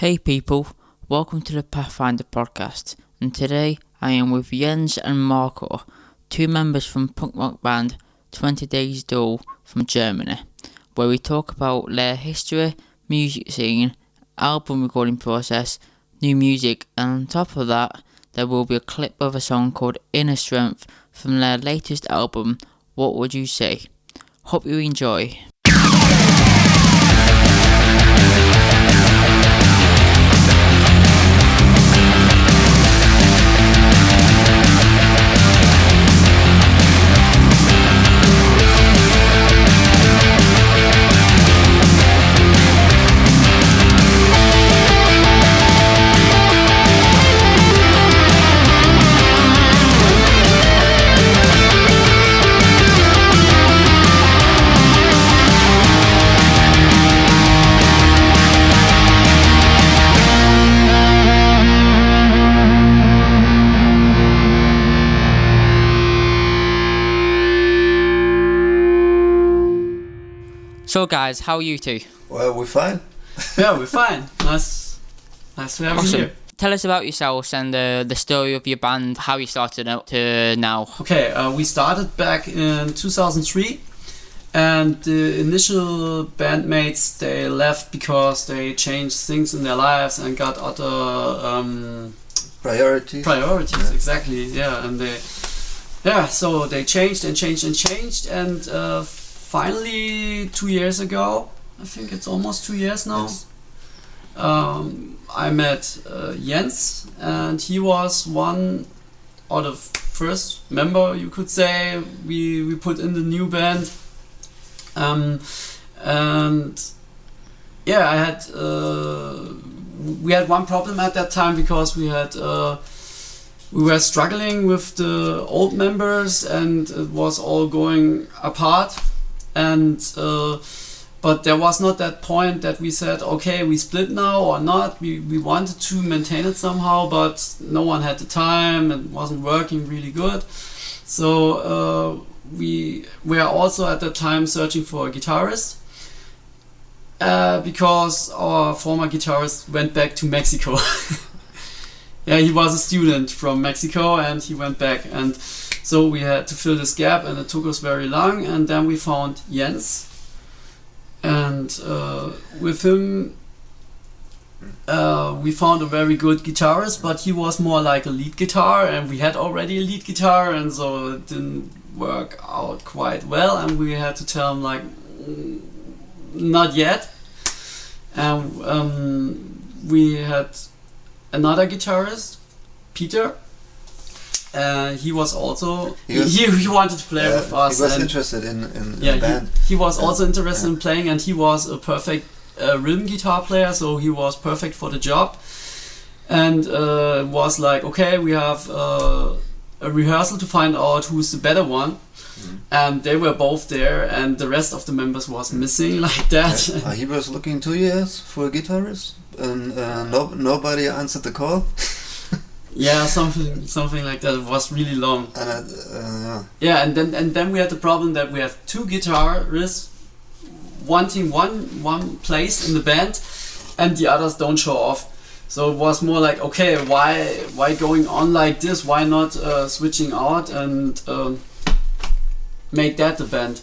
Hey people, welcome to the Pathfinder Podcast, and today I am with Jens and Marco, two members from punk rock band 20 Days Duel from Germany, where we talk about their history, music scene, album recording process, new music, and on top of that, there will be a clip of a song called Inner Strength from their latest album, What Would You Say? Hope you enjoy. So guys, how are you two? Well, we're fine. Yeah, we're fine. Nice to have you here. Tell us about yourselves and the story of your band, how you started out to now. Okay, we started back in 2003, and the initial bandmates, they left because they changed things in their lives and got other Priorities. priorities. Exactly, yeah, and so they changed, and finally 2 years ago, I think it's almost 2 years now. Yes. I met Jens, and he was one of the first member, you could say, we put in the new band. And yeah, we had one problem at that time because we were struggling with the old members, and it was all going apart. And but there was not that point that we said, okay, we split now or not. We wanted to maintain it somehow, but no one had the time and it wasn't working really good. So we were also at that time searching for a guitarist, because our former guitarist went back to Mexico. Yeah, he was a student from Mexico and he went back, and so we had to fill this gap, and it took us very long. And then we found Jens, and with him we found a very good guitarist, but he was more like a lead guitar, and we had already a lead guitar, and so it didn't work out quite well, and we had to tell him like, not yet. And we had another guitarist, Peter. He was also he wanted to play with us. He was interested in the band. He was also interested in playing, and he was a perfect rhythm guitar player, so he was perfect for the job. And it was like, okay, we have a rehearsal to find out who's the better one. And they were both there, and the rest of the members was missing like that. He was looking 2 years for a guitarist, and nobody answered the call. Yeah, something like that. It was really long. And yeah, and then we had the problem that we have two guitarists wanting one place in the band, and the others don't show off. So it was more like, okay, why going on like this? Why not switching out and make that the band?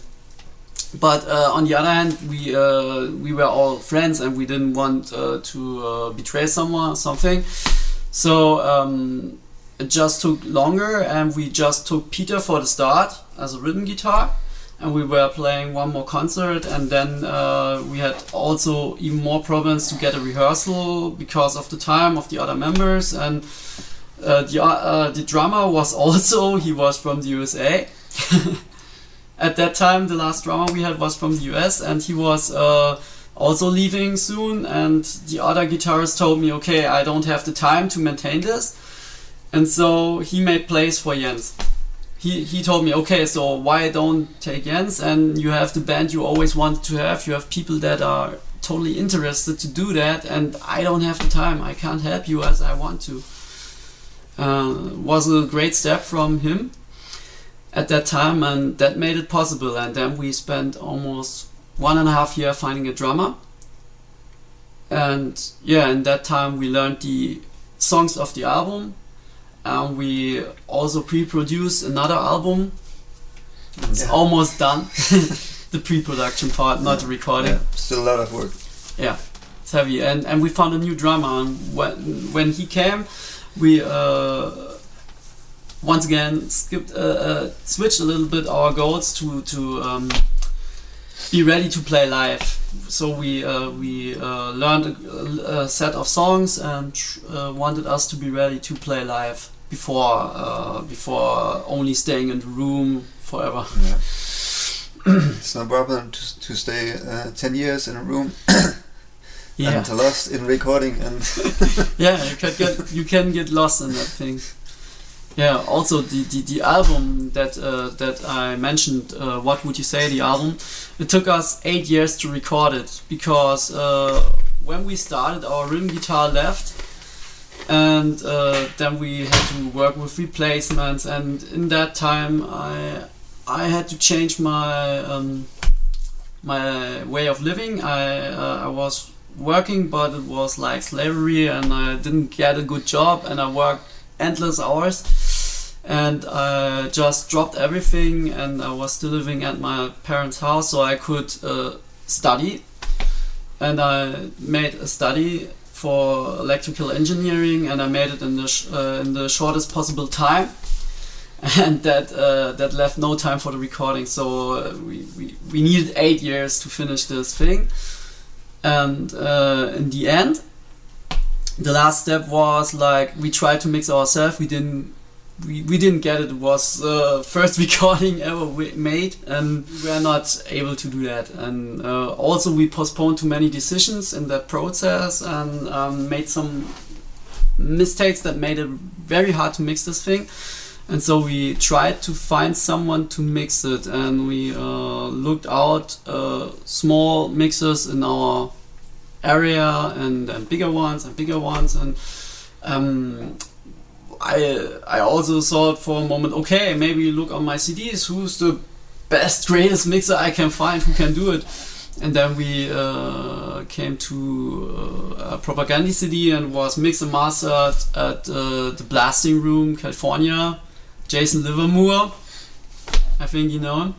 But on the other hand, we were all friends, and we didn't want to betray something. So it just took longer, and we just took Peter for the start as a rhythm guitar, and we were playing one more concert, and then we had also even more problems to get a rehearsal because of the time of the other members. And the drummer was also, he was from the USA. At that time, the last drummer we had was from the US, and he was also leaving soon, and the other guitarist told me, okay, I don't have the time to maintain this, and so he made place for Jens. He told me, okay, so why don't take Jens, and you have the band you always wanted to have, you have people that are totally interested to do that, and I don't have the time, I can't help you as I want to. Was a great step from him at that time, and that made it possible. And then we spent almost 1.5 years finding a drummer, And yeah, in that time we learned the songs of the album, and we also pre-produced another album. It's almost done. The pre-production part, not the recording. Still a lot of work. Yeah, it's heavy. And we found a new drummer, and when he came, we once again switched a little bit our goals to be ready to play live. So we learned a set of songs and wanted us to be ready to play live before only staying in the room forever. Yeah. It's no problem to stay 10 years in a room and lost in recording and yeah, you can get lost in that thing. Yeah, also the album that I mentioned, What Would You Say, the album, it took us 8 years to record it, because when we started, our rhythm guitar left, and then we had to work with replacements, and in that time I had to change my my way of living. I was working, but it was like slavery, and I didn't get a good job, and I worked endless hours, and I just dropped everything, and I was still living at my parents' house, so I could study, and I made a study for electrical engineering, and I made it in the shortest possible time, and that left no time for the recording. So we needed 8 years to finish this thing, and in the end, the last step was like we tried to mix ourselves. We didn't get it. It was the first recording ever we made, and we were not able to do that. And also we postponed too many decisions in that process, and made some mistakes that made it very hard to mix this thing. And so we tried to find someone to mix it, and we looked out small mixers in our area, and bigger ones, and I also thought for a moment, okay, maybe look on my CDs, who's the best, greatest mixer I can find who can do it. And then we came to a Propaganda CD, and was mixed and mastered at the Blasting Room, California. Jason Livermore, I think you know him.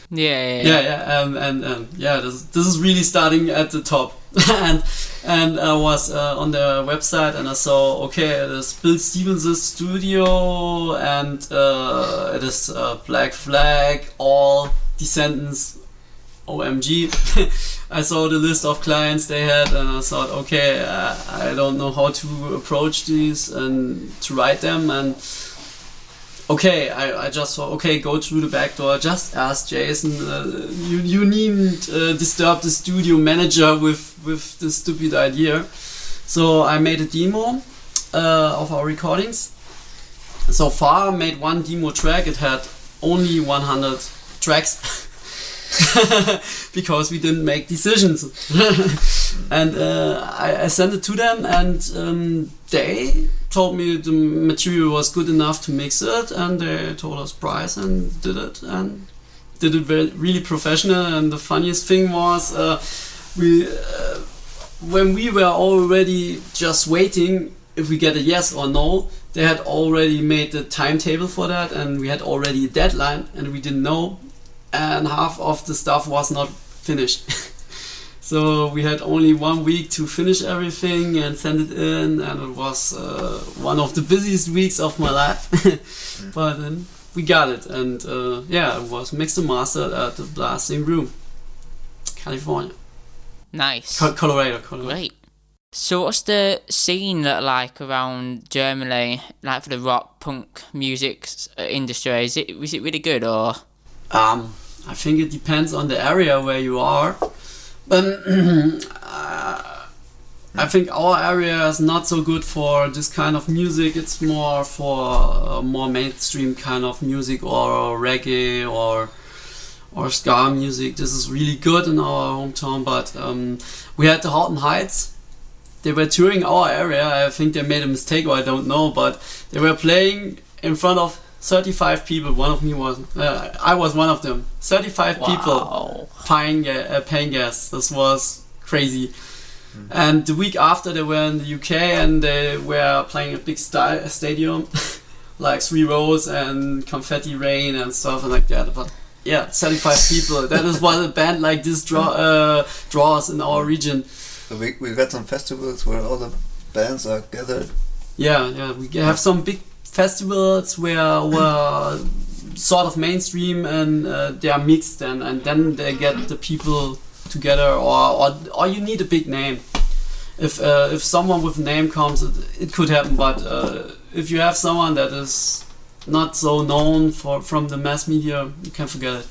Yeah. And this is really starting at the top. and I was on their website, and I saw, okay, it is Bill Stevens' studio, and it is Black Flag, all Descendants, OMG. I saw the list of clients they had, and I thought, okay, I don't know how to approach these and to write them, and okay, I just thought, okay, go through the back door, just ask Jason, you needn't disturb the studio manager with this stupid idea. So I made a demo of our recordings. So far, I made one demo track. It had only 100 tracks because we didn't make decisions. And I sent it to them, and they told me the material was good enough to mix it, and they told us price and did it really professional. And the funniest thing was when we were already just waiting if we get a yes or no, they had already made the timetable for that, and we had already a deadline, and we didn't know, and half of the stuff was not finished. So we had only 1 week to finish everything and send it in, and it was one of the busiest weeks of my life. But then we got it, and it was mixed and mastered at the Blasting Room, California. Nice. Colorado. Great. So what's the scene like around Germany, like for the rock punk music industry? Was it really good, or? I think it depends on the area where you are. I think our area is not so good for this kind of music. It's more for more mainstream kind of music, or reggae, or ska music. This is really good in our hometown, but we had the Houghton Heights. They were touring our area. I think they made a mistake, or I don't know, but they were playing in front of 35 people. One of me was, I was one of them. 35 people paying gas. This was crazy. And the week after they were in the UK and they were playing a big stadium, like 3 rows and confetti rain and stuff like that. But yeah, 75 people. That is what a band like this draws in our region. So we got some festivals where all the bands are gathered. Yeah, we have some big festivals where sort of mainstream and they are mixed and then they get the people together, or you need a big name. If someone with a name comes, it could happen. But if you have someone that is not so known from the mass media, you can forget it.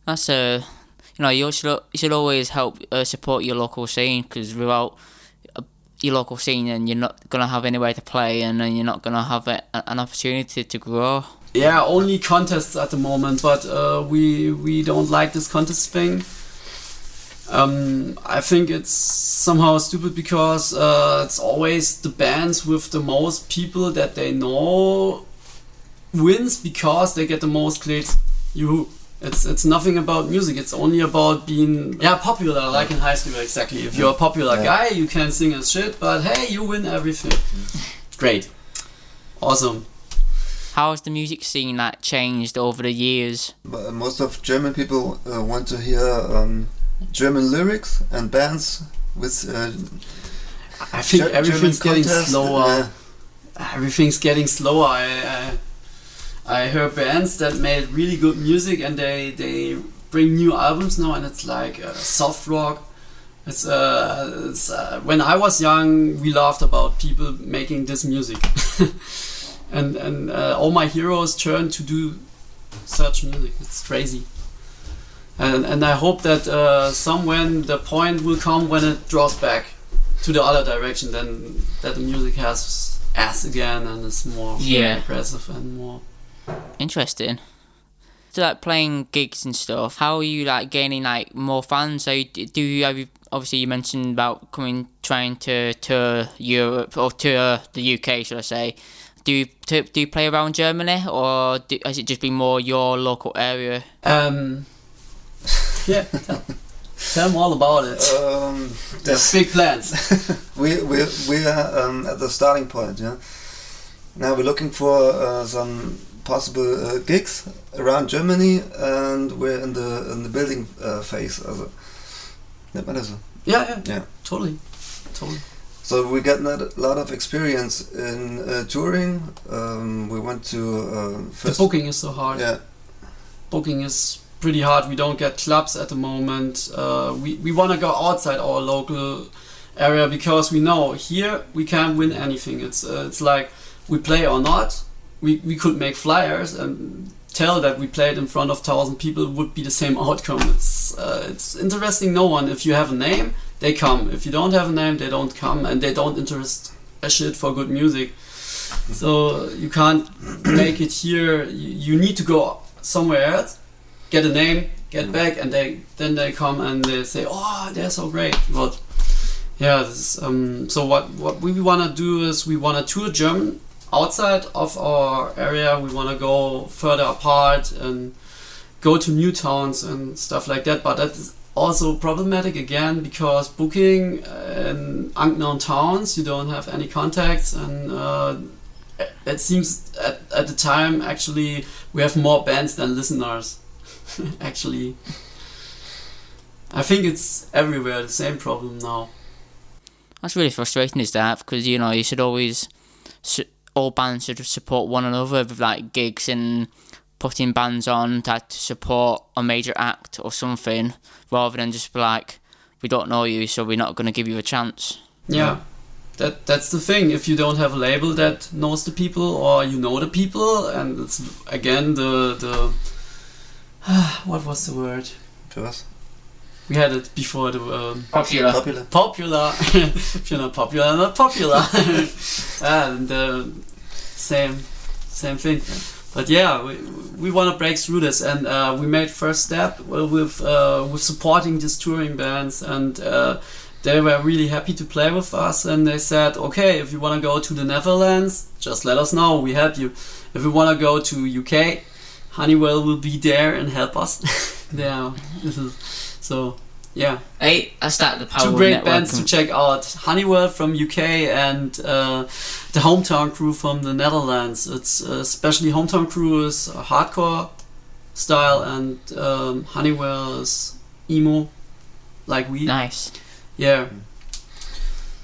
That's you should always help support your local scene, because without your local scene, then you're not gonna have anywhere to play, and then you're not gonna have an opportunity to grow. Yeah, only contests at the moment, but we don't like this contest thing. I think it's somehow stupid because it's always the bands with the most people that they know wins because they get the most clicks. It's nothing about music. It's only about being popular, like in high school. Exactly. If you're a popular guy, you can sing and shit, but hey, you win everything. Great, awesome. How has the music scene changed over the years? But most of German people want to hear German lyrics and bands with. I think everything's getting slower. Everything's getting slower. I heard bands that made really good music and they bring new albums now, and it's like soft rock. It's when I was young, we laughed about people making this music. And all my heroes turn to do such music. It's crazy. And I hope that somewhere the point will come when it draws back to the other direction, then that the music has ass again and is more aggressive and more interesting. So playing gigs and stuff, how are you gaining more fans? So obviously you mentioned about trying to tour Europe or tour the UK, should I say? Do you play around Germany, or has it just been more your local area? Yeah, tell them all about it. There's big plans. we are at the starting point. Yeah. Now we're looking for some possible gigs around Germany, and we're in the building phase. Also. Yeah, totally. So we got a lot of experience in touring. We went to first. The booking is so hard. Yeah, booking is pretty hard. We don't get clubs at the moment. We want to go outside our local area because we know here we can't win anything. It's like we play or not. We could make flyers and tell that we played in front of 1,000 people would be the same outcome. It's interesting. No one. If you have a name, they come. If you don't have a name, they don't come, and they don't interest a shit for good music. So you can't make it here. You need to go somewhere else, get a name, get back, and then they come and they say, "Oh, they're so great." But yeah, so what we want to do is we want to tour German outside of our area. We want to go further apart and go to new towns and stuff like that. But that's also problematic again because booking in unknown towns, you don't have any contacts, and it seems at the time actually we have more bands than listeners. Actually, I think it's everywhere the same problem now. That's really frustrating, is that, because you should always all bands should support one another with gigs and putting bands on to support a major act or something, rather than just be we don't know you, so we're not going to give you a chance. Yeah, that's the thing. If you don't have a label that knows the people, or you know the people, and it's again the what was the word? We had it before the popular. If you're not popular, not popular. And same thing. But yeah, we want to break through this, and we made first step with supporting these touring bands, and they were really happy to play with us, and they said, okay, if you want to go to the Netherlands, just let us know, we help you. If you want to go to UK, Honeywell will be there and help us. So Yeah. Hey, that's that, the power Two of great networking. bands to check out: Honeywell from UK and the Hometown Crew from the Netherlands. It's especially Hometown Crew is hardcore style, and Honeywell is emo, like we. Nice. Yeah.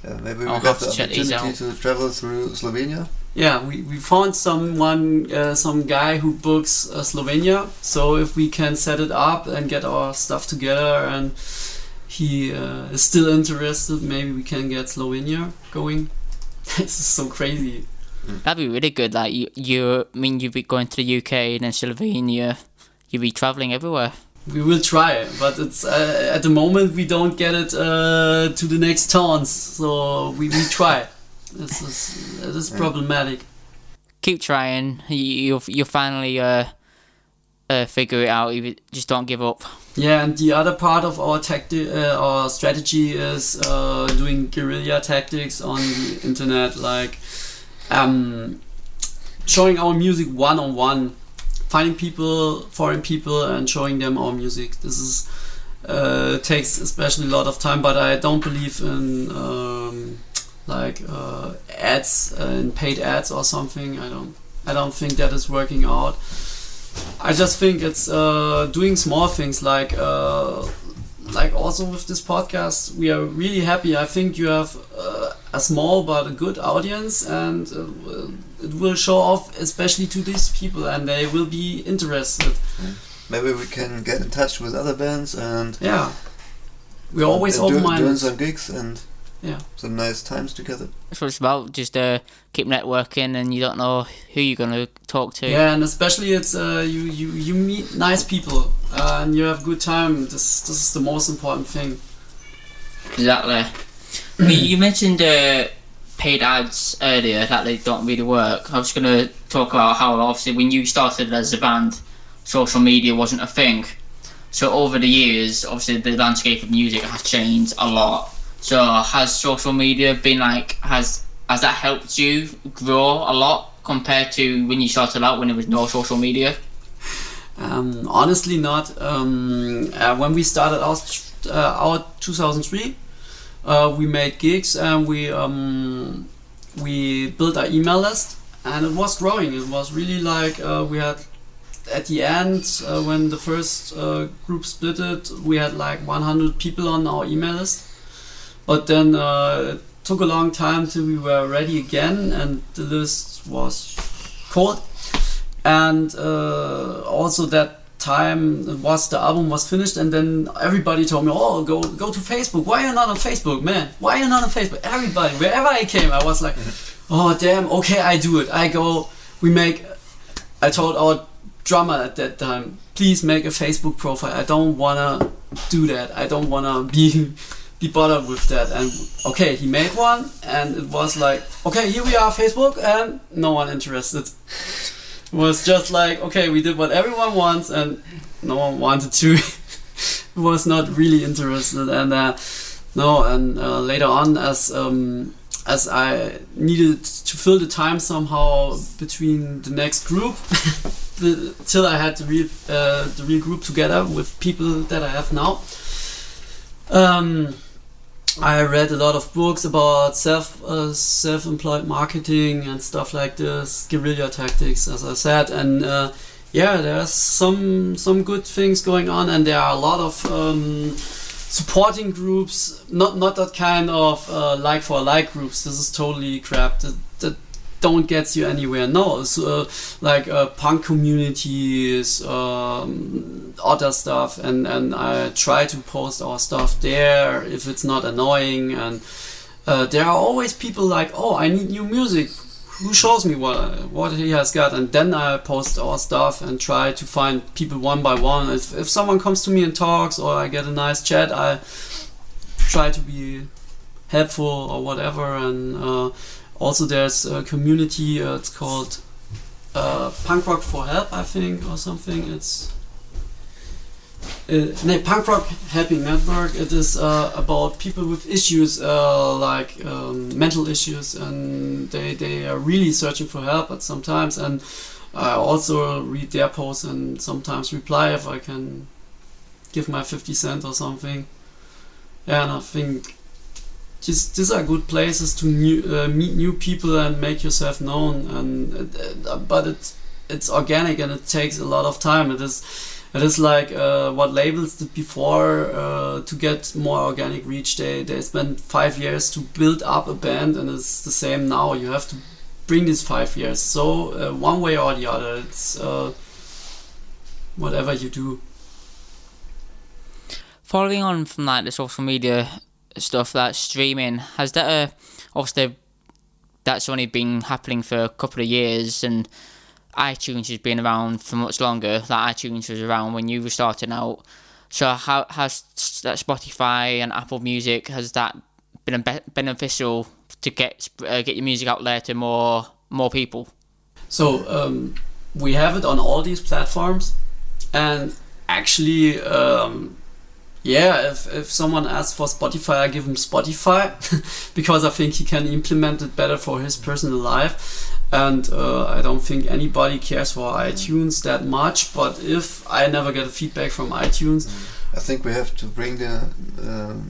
Yeah, maybe we I'll got have the to check these opportunity to travel through Slovenia. Yeah, we found someone, some guy who books Slovenia. So if we can set it up and get our stuff together, and he is still interested, maybe we can get Slovenia going. This is so crazy. That'd be really good. Like you'd be going to the UK and then Slovenia. You'd be traveling everywhere. We will try, but it's at the moment we don't get it to the next towns. So we try. It is problematic. Keep trying. You'll finally figure it out. You just don't give up. Yeah, and the other part of our our strategy is doing guerrilla tactics on the internet, like showing our music one-on-one, finding people, foreign people, and showing them our music. This is takes especially a lot of time, but I don't believe in ads and paid ads or something. I don't think that is working out. I just think it's doing small things like also with this podcast, we are really happy. I think you have a small but a good audience, and it will show off especially to these people, and they will be interested. Maybe we can get in touch with other bands and we're always open-minded. Doing some gigs and some nice times together. That's what it's about. Just keep networking, and you don't know who you're gonna talk to. Yeah, and especially it's you meet nice people and you have good time. This is the most important thing. Exactly. You mentioned paid ads earlier, that they don't really work. I was gonna talk about how obviously when you started as a band, social media wasn't a thing. So over the years, obviously the landscape of music has changed a lot. So has social media been has that helped you grow a lot compared to when you started out when there was no social media? Honestly not. When we started out 2003, we made gigs and we built our email list, and it was growing. It was really we had at the end when the first group splitted, we had 100 people on our email list. But then it took a long time till we were ready again, and the list was cold. And also that time the album was finished, and then everybody told me, "Oh, go to Facebook. Why are you not on Facebook, man? Why are you not on Facebook?" Everybody, wherever I came, I was like, "Oh damn, okay, I do it. I go. I told our drummer at that time, please make a Facebook profile. I don't wanna do that. I don't wanna be bothered with that." And okay, he made one, and it was okay, here we are, Facebook, and no one interested. It was just okay, we did what everyone wants, and no one wanted to. Was not really interested, and later on, as I needed to fill the time somehow between the next group, till I had the real group together with people that I have now. I read a lot of books about self-employed marketing and stuff like this, guerrilla tactics, as I said, and there's some good things going on, and there are a lot of supporting groups, not that kind of like for like groups. This is totally crap. That don't get you anywhere. No, it's punk communities, other stuff, and I try to post our stuff there if it's not annoying, and there are always people oh, I need new music, who shows me what he has got, and then I post our stuff and try to find people one by one. If someone comes to me and talks, or I get a nice chat, I try to be helpful or whatever. And also there's a community, it's called Punk Rock for Help, I think, or something. It's Punk Rock Helping Network. It is about people with issues mental issues, and they are really searching for help at sometimes, and I also read their posts and sometimes reply if I can give my 50 cents or something. and I think these are good places to meet new people and make yourself known. But it's organic and it takes a lot of time. It is like what labels did before to get more organic reach. They spent 5 years to build up a band, and it's the same now. You have to bring these 5 years. So one way or the other, it's whatever you do. Following on from like the social media stuff, that streaming, has that obviously that's only been happening for a couple of years, and iTunes has been around for much longer. Like iTunes was around when you were starting out. So how has that Spotify and Apple Music, has that been beneficial to get your music out there to more people? So we have it on all these platforms, and actually if someone asks for Spotify, I give him Spotify because I think he can implement it better for his personal life. And I don't think anybody cares for iTunes that much. But if I never get a feedback from iTunes, I think we have to bring the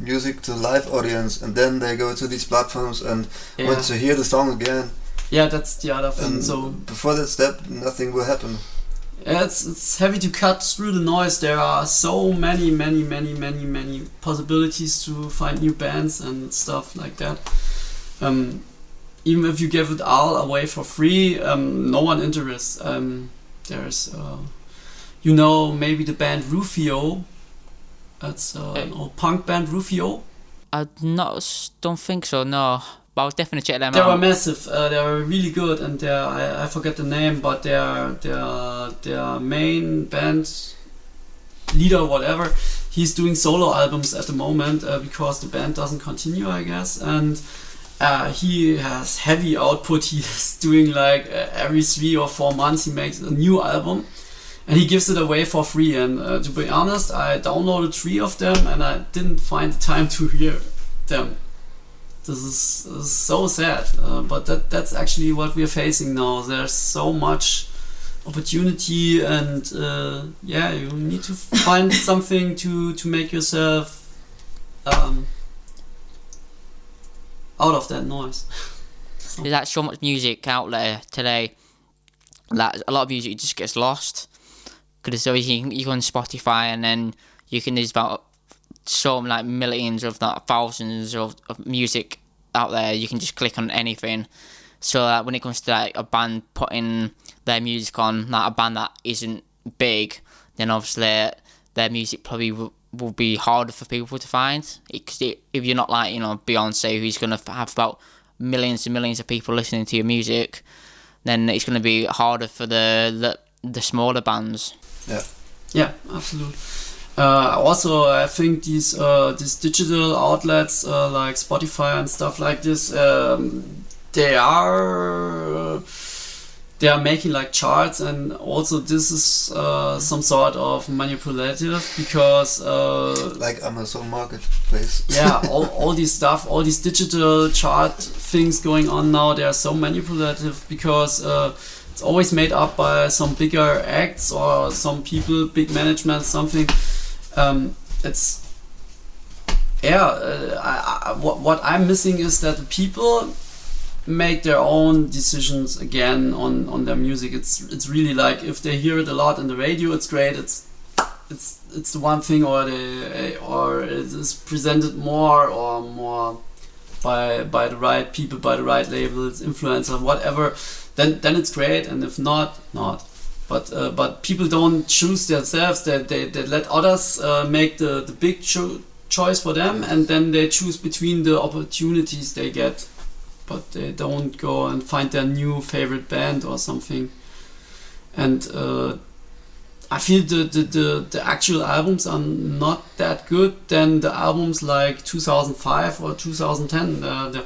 music to the live audience, and then they go to these platforms and want to hear the song again. Yeah, that's the other thing. And so before that step, nothing will happen. Yeah, it's heavy to cut through the noise. There are so many possibilities to find new bands and stuff like that. Even if you give it all away for free, no one interests. There's, maybe the band Rufio. That's an old punk band, Rufio. Don't think so, no. But I'll definitely check them out. They were massive. They were really good, and I forget the name, but their main band leader, or whatever, he's doing solo albums at the moment because the band doesn't continue, I guess, and he has heavy output. He's doing like every 3 or 4 months he makes a new album, and he gives it away for free. And to be honest, I downloaded 3 of them, and I didn't find the time to hear them. This is so sad, but that's actually what we're facing now. There's so much opportunity, and you need to find something to make yourself out of that noise. There's like so much music out there today that a lot of music just gets lost, because so you go on Spotify and then you can, there's about so like millions of that, thousands of music out there. You can just click on anything. So that when it comes to like a band putting their music on, like a band that isn't big, then obviously their music probably will be harder for people to find. Because if you're not like, Beyonce, who's going to have about millions and millions of people listening to your music, then it's going to be harder for the smaller bands. Yeah, absolutely. Also, I think these digital outlets like Spotify and stuff like this, they are making like charts, and also this is some sort of manipulative, because like Amazon Marketplace. Yeah, all these digital chart things going on now, they are so manipulative, because it's always made up by some bigger acts or some people, big management, something. What I'm missing is that the people make their own decisions again on their music. It's really like, if they hear it a lot in the radio, it's great. It's the one thing, or it is presented more by the right people, by the right labels, influencers, whatever. Then it's great, and if not. But people don't choose themselves. They let others make the big choice for them, and then they choose between the opportunities they get. But they don't go and find their new favorite band or something. And I feel the actual albums are not that good than the albums like 2005 or 2010.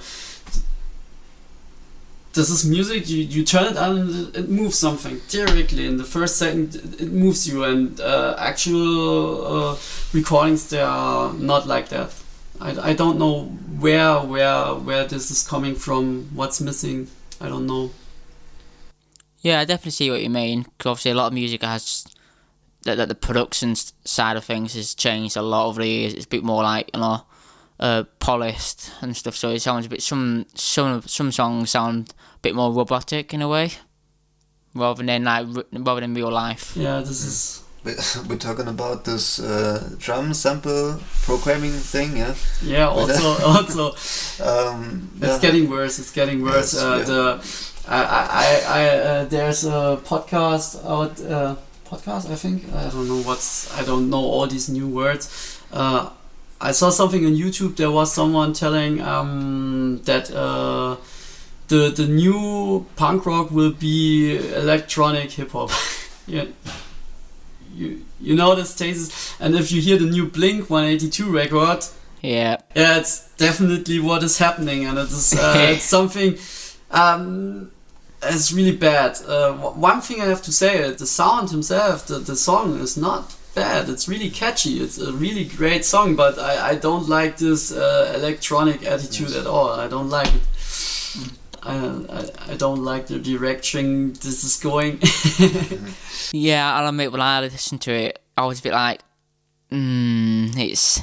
This is music, you turn it on and it moves something directly. In the first second it moves you, and actual recordings, they are not like that. I don't know where this is coming from, what's missing, I don't know. Yeah, I definitely see what you mean, because obviously a lot of music has, that the production side of things has changed a lot over the years. It's a bit more like, polished and stuff. So it sounds a bit some songs sound a bit more robotic in a way, rather than real life. Yeah, this is. We're talking about this drum sample programming thing, yeah. Yeah, also. It's getting worse. It's getting worse. Yes, There's a podcast out. Podcast, I think. I don't know all these new words. I saw something on YouTube. There was someone telling that the new punk rock will be electronic hip hop. Yeah. You know this stasis, and if you hear the new Blink 182 record, yeah, it's definitely what is happening, and it is it's something. It's really bad. One thing I have to say, the sound himself, the song is not bad. It's really catchy. It's a really great song, but I don't like this electronic attitude at all. I don't like it. I don't like the direction this is going. Yeah, I'll admit, when I listened to it, I was a bit like, it's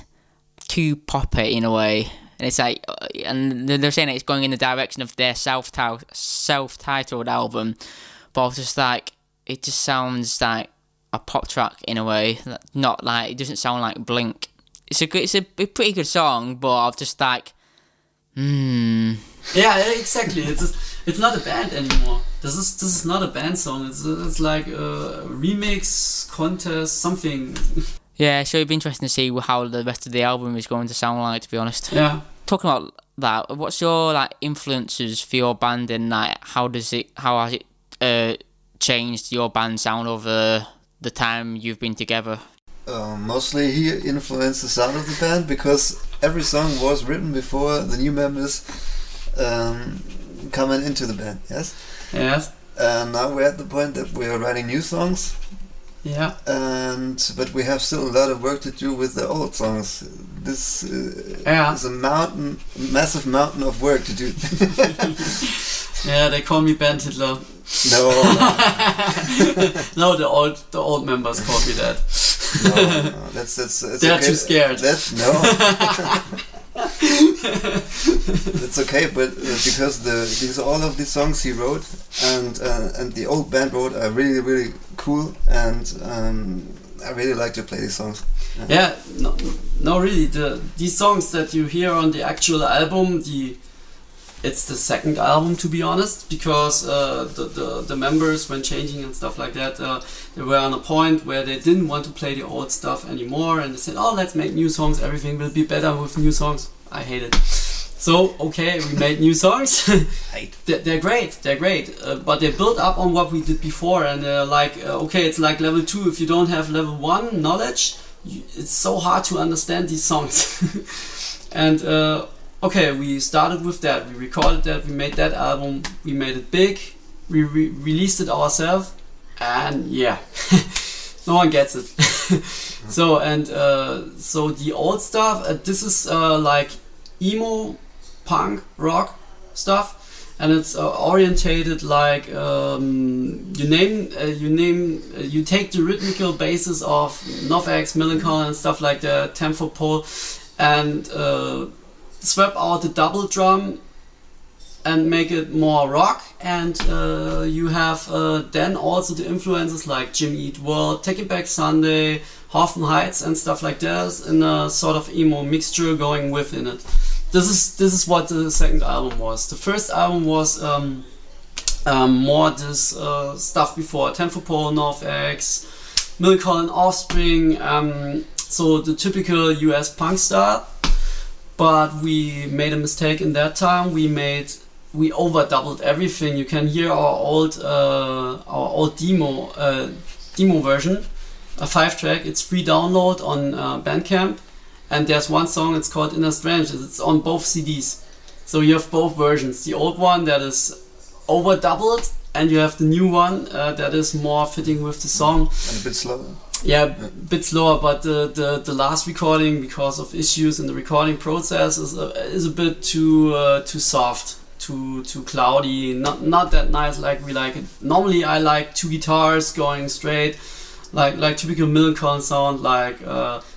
too poppy in a way. And it's like, and they're saying it's going in the direction of their self-titled album, but I was just like, it just sounds like a pop track in a way, not like, it doesn't sound like Blink. It's a pretty good song, but I'm just like, Yeah, exactly. It's not a band anymore. This is not a band song. It's like a remix contest something. Yeah, so it'd be interesting to see how the rest of the album is going to sound like, to be honest. Yeah. Talking about that, what's your influences for your band, and how has it changed your band sound over the time you've been together? Mostly he influenced the sound of the band, because every song was written before the new members coming into the band. Yes. Yes. And now we're at the point that we are writing new songs. Yeah. But we have still a lot of work to do with the old songs. This is a massive mountain of work to do. Yeah, they call me Band Hitler. No. No, the old members call me that. No, that's They're okay. too scared. It's okay, but because all of the songs he wrote and the old band wrote are really, really cool, and I really like to play these songs. Yeah, no, really, these songs that you hear on the actual album, it's the second album, to be honest, because the members, when changing and stuff like that, they were on a point where they didn't want to play the old stuff anymore, and they said, oh, let's make new songs, everything will be better with new songs. I hate it. So, okay, we made new songs. They're great, but they built up on what we did before, and they're like, okay, it's like level 2. If you don't have level 1 knowledge, it's so hard to understand these songs. And okay, we started with that, we recorded that, we made that album, we made it big, we released it ourselves, and yeah, no one gets it. So the old stuff, this is like emo, punk, rock stuff, and it's orientated like you take the rhythmical basis of NOFX, Melancholy and stuff like that, Tempo Pole, and swap out the double drum and make it more rock, and you have then also the influences like Jimmy Eat World, Taking Back Sunday, Hoffman Heights and stuff like that, in a sort of emo mixture going within it. This is what the second album was. The first album was more this stuff before, Tempo Pole, NOFX, Melancholy and Offspring, so the typical US punk style. But we made a mistake in that time. We over doubled everything. You can hear our old demo version, a 5-track. It's free download on Bandcamp, and there's one song. It's called Inner Strange. It's on both CDs, so you have both versions. The old one that is over doubled, and you have the new one that is more fitting with the song. And a bit slower. Yeah, a bit slower, but the last recording, because of issues in the recording process, is a bit too soft, too cloudy, not that nice like we like it. Normally I like 2 guitars going straight, like typical Millencolin sound, like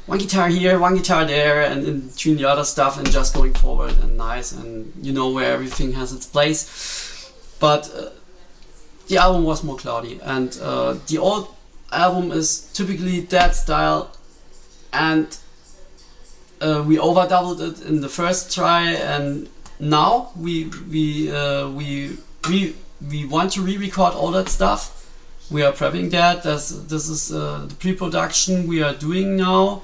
one guitar here, one guitar there, and in between the other stuff, and just going forward and nice, and you know where everything has its place. But the album was more cloudy, and the old album is typically that style, and we overdoubled it in the first try, and now we want to re-record all that stuff. We are prepping that. This is the pre-production we are doing now.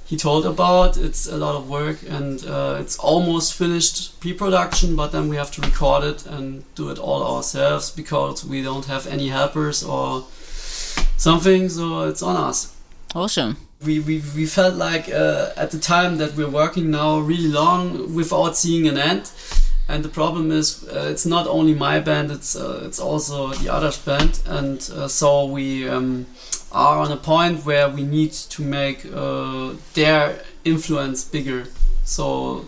He told about it's a lot of work, and it's almost finished pre-production, but then we have to record it and do it all ourselves because we don't have any helpers or something, so it's on us. Awesome. We felt like at the time that we're working now really long without seeing an end, and the problem is it's not only my band, it's also the others' band, and so we are on a point where we need to make their influence bigger, so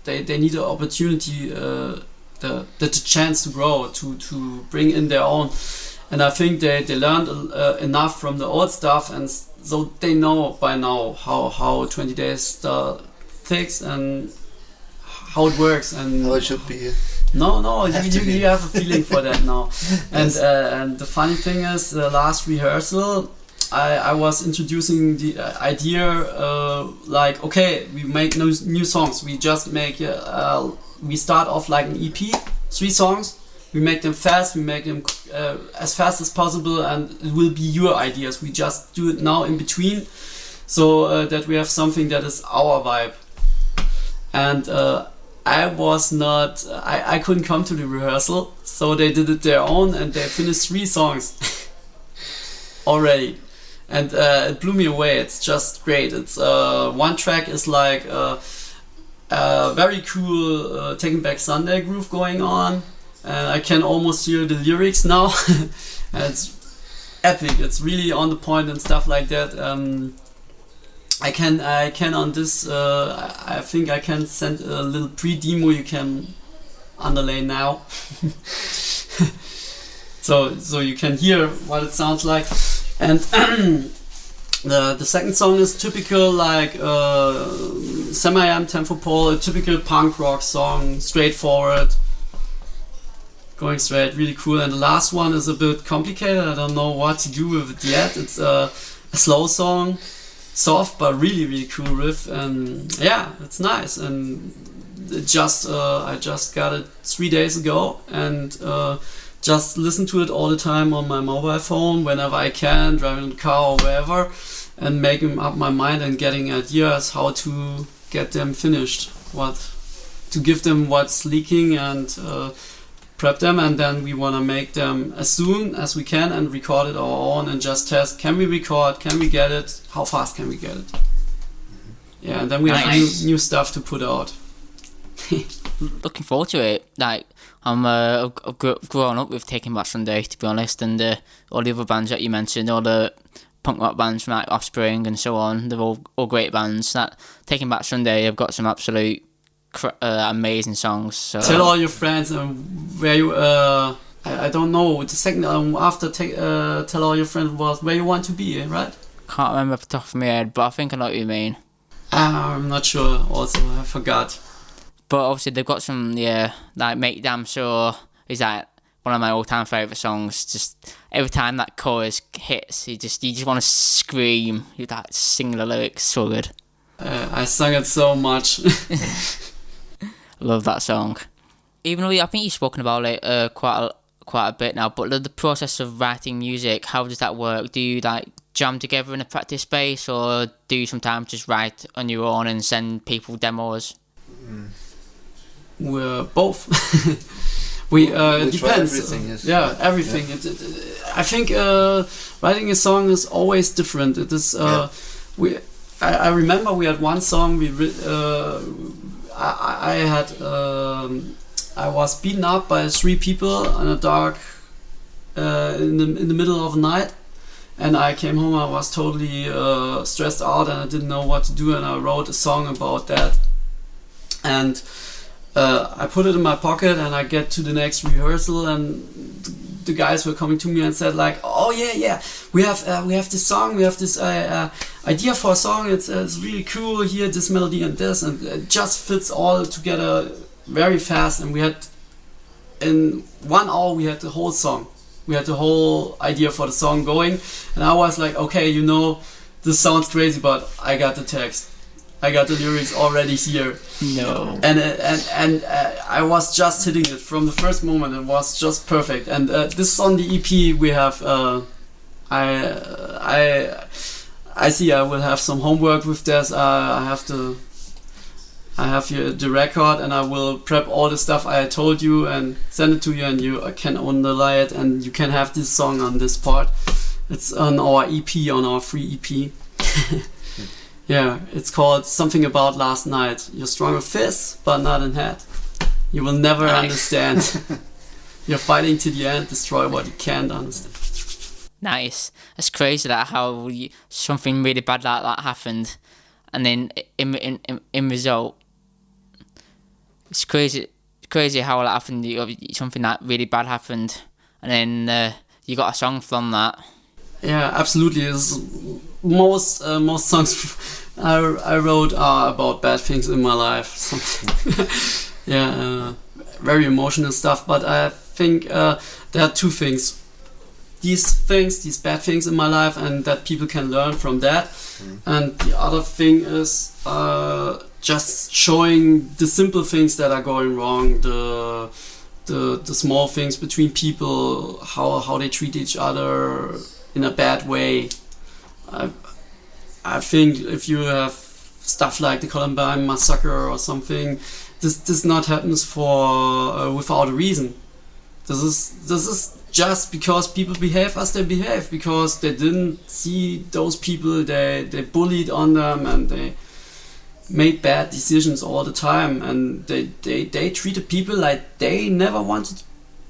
they need an opportunity, the chance to grow, to bring in their own, and I think they learned enough from the old stuff, and so they know by now how 20 Days thinks and how it works and how it should be. No, you have a feeling for that now. And and the funny thing is, the last rehearsal, I was introducing the idea like, okay, we make new songs. We just make we start off like an EP, 3 songs. We make them fast. We make them as fast as possible, and it will be your ideas. We just do it now in between, so that we have something that is our vibe. And I couldn't come to the rehearsal, so they did it their own, and they finished 3 songs already, and it blew me away. It's just great. It's one track is like very cool Taking Back Sunday groove going on, and I can almost hear the lyrics now. And it's epic. It's really on the point and stuff like that. I can on this. I think I can send a little pre-demo you can underlay now, so you can hear what it sounds like. And the second song is typical like Sam.I.Am, 10 for Paul, a typical punk rock song, straightforward, going straight, really cool. And the last one is a bit complicated. I don't know what to do with it yet. It's a slow song. Soft but really cool riff, and yeah, it's nice. And it just I just got it 3 days ago, and just listen to it all the time on my mobile phone whenever I can, driving in the car or wherever, and making up my mind and getting ideas how to get them finished, to give them what's leaking, and prep them, and then we want to make them as soon as we can and record it our own and just test, can we record, can we get it, how fast can we get it. Yeah, and then we have new stuff to put out. Looking forward to it. Like, I've grown up with Taking Back Sunday, to be honest, and all the other bands that you mentioned, all the punk rock bands from like Offspring and so on, they're all great bands. That Taking Back Sunday have got some absolute amazing songs. So. Tell all your friends where you I don't know, the second album after Tell All Your Friends was Where You Want to Be, right? Can't remember off the top of my head, but I think I know what you mean. I'm not sure also, I forgot. But obviously they've got some, like Make Damn Sure is like one of my all-time favourite songs. Just every time that chorus hits, you just want to scream. You like sing the lyrics, so good. I sung it so much. Love that song. Even though I think you've spoken about it quite a bit now, but the process of writing music, how does that work? Do you like jam together in a practice space, or do you sometimes just write on your own and send people demos? We're both. we depends. Everything, yes. Yeah, everything. Yeah. I think writing a song is always different. It is. I remember we had one song I was beaten up by 3 people in a dark in the middle of the night, and I came home. I was totally stressed out, and I didn't know what to do, and I wrote a song about that, and I put it in my pocket, and I get to the next rehearsal, and the guys were coming to me and said like, oh, oh yeah, we have this song, we have this idea for a song. It's really cool here, this melody and this, and it just fits all together very fast. And we had in 1 hour we had the whole song. We had the whole idea for the song going, and I was like, okay, this sounds crazy, but I got the text. I got the lyrics already here. No. And I was just hitting it from the first moment. It was just perfect. And this is on the EP. We have. I see. I will have some homework with this. I have here the record, and I will prep all the stuff I told you and send it to you, and you can underlie it, and you can have this song on this part. It's on our EP, on our free EP. Yeah, it's called Something About Last Night. You're strong with fists, but not in head. You will never understand. You're fighting to the end, destroy what you can't understand. Nice. It's crazy that how something really bad like that happened, and then in result, it's crazy how that happened. Something that really bad happened, and then you got a song from that. Yeah, absolutely. Most songs I wrote are about bad things in my life. Something. Yeah, very emotional stuff. But I think there are two things. These bad things in my life, and that people can learn from that. And the other thing is just showing the simple things that are going wrong, the small things between people, how they treat each other in a bad way. I think if you have stuff like the Columbine massacre or something, this not happens for without a reason. This is just because people behave as they behave, because they didn't see those people, they bullied on them, and they made bad decisions all the time, and they treated people like they never wanted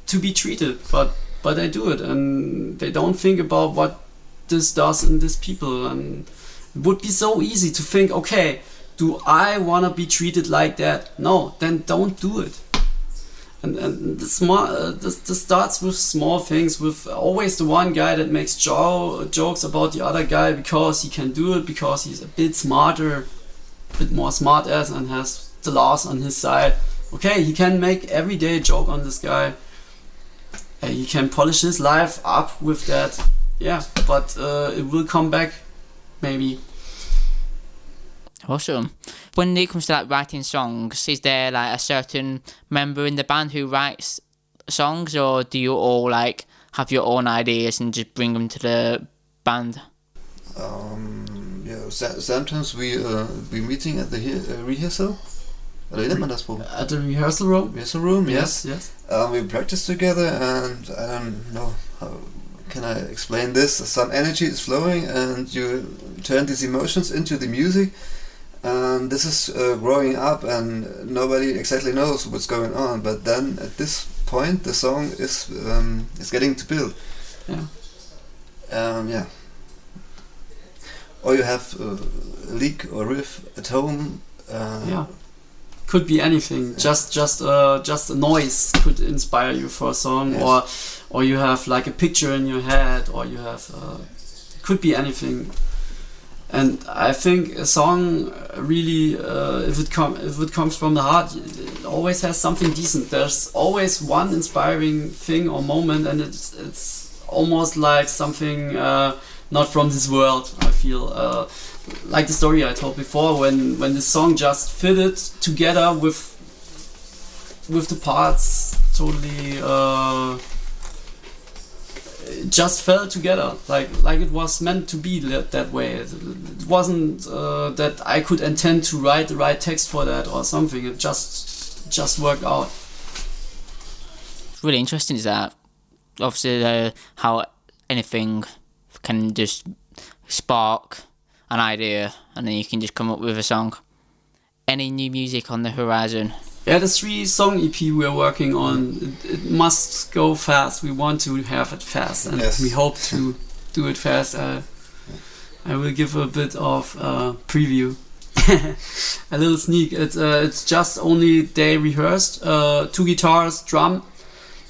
to be treated, but they do it, and they don't think about what this does in these people. And it would be so easy to think, okay, do I want to be treated like that? No, then don't do it. And this starts with small things, with always the one guy that makes jokes about the other guy because he can do it, because he's a bit smarter, a bit more smart ass, and has the laws on his side. Okay, he can make every day a joke on this guy. He can polish his life up with that. Yeah, but it will come back, maybe. Awesome. When it comes to like writing songs, is there like a certain member in the band who writes songs, or do you all like have your own ideas and just bring them to the band? Yeah, sometimes we meeting at the rehearsal. Eller nennt man das wo? At the rehearsal room? Rehearsal room, yes. Yes. We practice together, and I don't know how can I explain this. Some energy is flowing, and you turn these emotions into the music, and this is growing up, and nobody exactly knows what's going on. But then at this point, the song is getting to build. Yeah. Yeah. Or you have a lick or riff at home. Yeah. Could be anything. Yeah. Just a noise could inspire you for a song, yes. or you have like a picture in your head, or you have could be anything. And I think a song really, if it comes from the heart, it always has something decent. There's always one inspiring thing or moment, and it's almost like something not from this world. I feel. Like the story I told before, when the song just fitted together with the parts, totally it just fell together, like it was meant to be that way. It wasn't that I could intend to write the right text for that or something. It just worked out. It's really interesting is that obviously how anything can just spark an idea, and then you can just come up with a song. Any new music on the horizon? Yeah, the 3-song EP we're working on, it must go fast. We want to have it fast, and yes. We hope to do it fast. I will give a bit of preview, a little sneak. It's just only they rehearsed, 2 guitars, drum,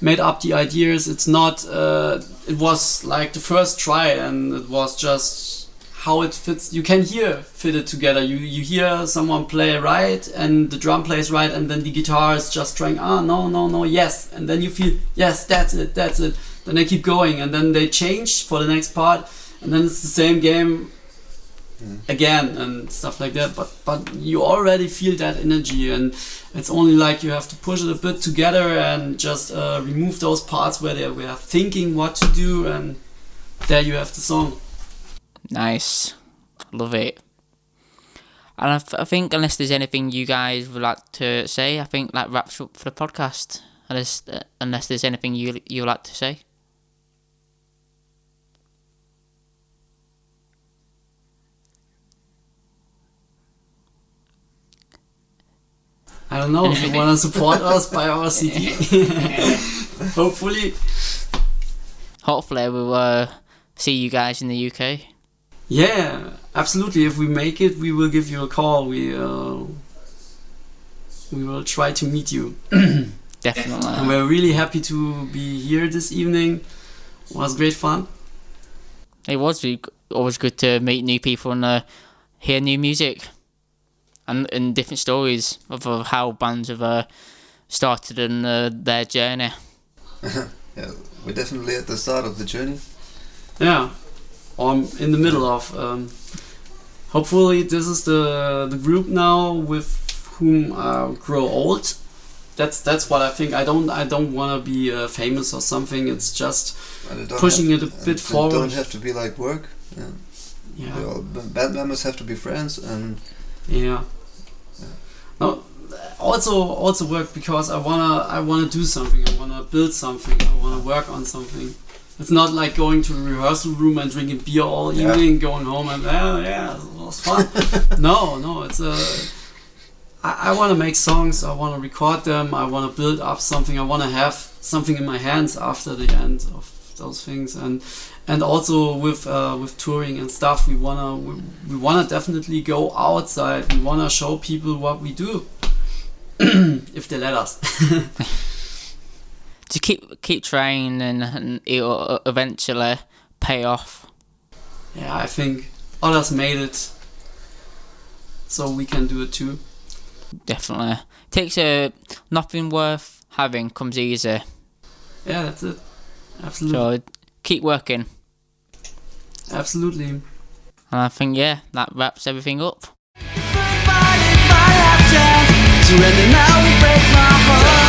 made up the ideas. It's not. It was like the first try, and it was just how it fits. You can fit it together. You hear someone play right, and the drum plays right, and then the guitar is just trying. No, yes, and then you feel yes, that's it. Then they keep going, and then they change for the next part, and then it's the same game again and stuff like that. But you already feel that energy, and it's only like you have to push it a bit together and just remove those parts where we are thinking what to do, and there you have the song. Nice, love it. And I think unless there's anything you guys would like to say, I think that wraps up for the podcast. Unless there's anything you would like to say. I don't know if you want to support us by our CD. Hopefully we'll see you guys in the UK. Yeah, absolutely. If we make it, we will give you a call. We will try to meet you. Definitely. And we're really happy to be here this evening. It was great fun. It was always good to meet new people and hear new music and different stories of how bands have started and their journey. Yeah, we're definitely at the start of the journey. Yeah, or in the middle of. Hopefully, this is the group now with whom I grow old. That's what I think. I don't want to be famous or something. It's just pushing it a bit forward. It don't have to be like work. Yeah. All band members have to be friends and. Yeah. No, also work because I wanna do something. I wanna build something. I wanna work on something. It's not like going to the rehearsal room and drinking beer all evening, going home and it was fun. No, it's I want to make songs. I want to record them. I want to build up something. I want to have something in my hands after the end of those things. And also with touring and stuff, we wanna definitely go outside. We wanna show people what we do, if they let us. To keep trying and it'll eventually pay off. Yeah, I think others made it, so we can do it too. Definitely. Takes nothing worth having comes easy. Yeah, that's it. Absolutely. So keep working. Absolutely. And I think that wraps everything up. Surrender now, break my heart.